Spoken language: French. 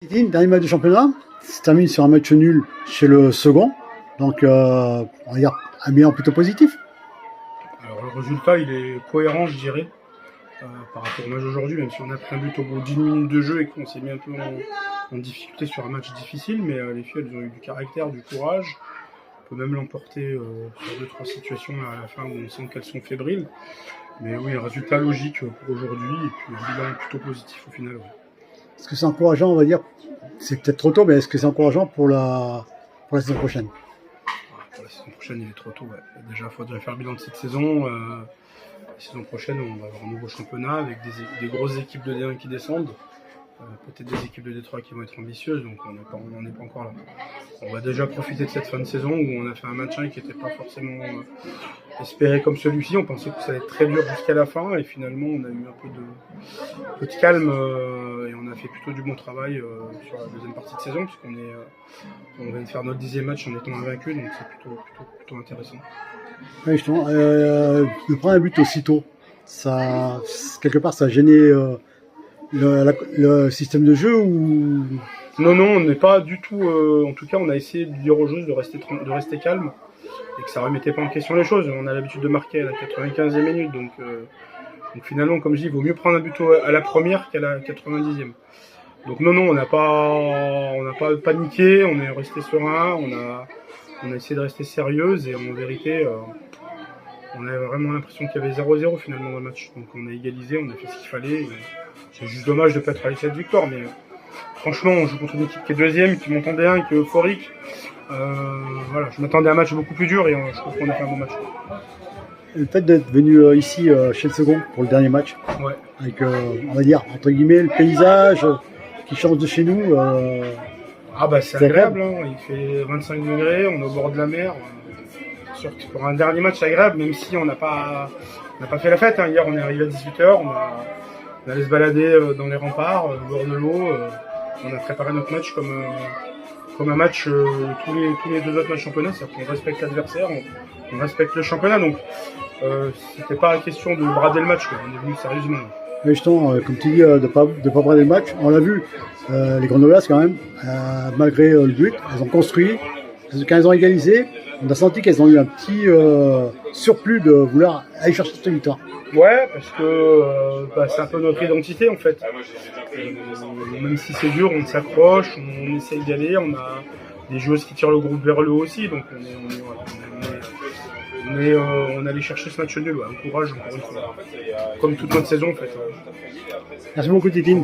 Dernier match du championnat, se termine sur un match nul chez le second. Donc, on va dire un bilan plutôt positif. Alors, le résultat, il est cohérent, je dirais, par rapport au match d'aujourd'hui, même si on a pris un but au bout de 10 minutes de jeu et qu'on s'est mis un peu en difficulté sur un match difficile. Mais les filles, elles ont eu du caractère, du courage. On peut même l'emporter sur 2-3 situations à la fin où on sent qu'elles sont fébriles. Mais oui, un résultat logique pour aujourd'hui et puis un bilan plutôt positif au final. Ouais. Est-ce que c'est encourageant, on va dire, c'est peut-être trop tôt, mais est-ce que c'est encourageant pour la saison prochaine? Pour la saison prochaine, il est trop tôt. Ouais. Déjà, il faudrait faire le bilan de cette saison. La saison prochaine, on va avoir un nouveau championnat avec des grosses équipes de D1 qui descendent. Peut-être des équipes de D3 qui vont être ambitieuses, donc on n'en est pas encore là. On va déjà profiter de cette fin de saison où on a fait un maintien qui n'était pas forcément espéré comme celui-ci. On pensait que ça allait être très dur jusqu'à la fin et finalement on a eu un peu de calme et on a fait plutôt du bon travail sur la deuxième partie de saison puisqu'on vient de faire notre 10e match en étant invaincu, donc c'est plutôt intéressant. Oui, justement, de prendre un but aussitôt, ça, quelque part, ça a gêné le système de jeu ou... Non, on n'est pas du tout. En tout cas, on a essayé de dire aux joueuses de rester calme et que ça ne remettait pas en question les choses. On a l'habitude de marquer à la 95e minute, donc finalement, comme je dis, il vaut mieux prendre un but à la première qu'à la 90e. Donc non, on n'a pas paniqué, on est resté serein, on a essayé de rester sérieuse et en vérité, on a vraiment l'impression qu'il y avait 0-0 finalement dans le match. Donc on a égalisé, on a fait ce qu'il fallait. C'est juste dommage de ne pas être allé cette victoire, mais franchement, on joue contre une équipe qui est deuxième, qui monte en D1, qui est euphorique. Voilà, je m'attendais à un match beaucoup plus dur et je trouve qu'on a fait un bon match. Le fait d'être venu ici chez le second pour le dernier match, ouais. Avec, on va dire, entre guillemets, le paysage qui change de chez nous. C'est agréable, hein. Il fait 25 degrés, on est au bord de la mer. Sûr que pour un dernier match, c'est agréable, même si on n'a pas fait la fête. Hein. Hier, on est arrivé à 18h, on allait se balader dans les remparts, au bord de l'eau. On a préparé notre match comme un match, tous les 2 autres matchs championnat, c'est-à-dire qu'on respecte l'adversaire, on respecte le championnat, donc c'était pas question de brader le match, quoi. On est venu sérieusement. Mais justement, comme tu dis, de pas brader le match, on l'a vu, les Grenobloises quand même, malgré le but, elles ont construit, quand elles ont égalisé, on a senti qu'elles ont eu un petit surplus de vouloir aller chercher cette victoire. Ouais, parce que c'est un peu notre identité en fait. Même si c'est dur, on s'accroche, on essaye d'y aller, on a des joueuses qui tirent le groupe vers le haut aussi, donc on allait chercher ce match nul, ouais, un courage encore une fois. Comme toute notre saison en fait. Merci beaucoup Titine.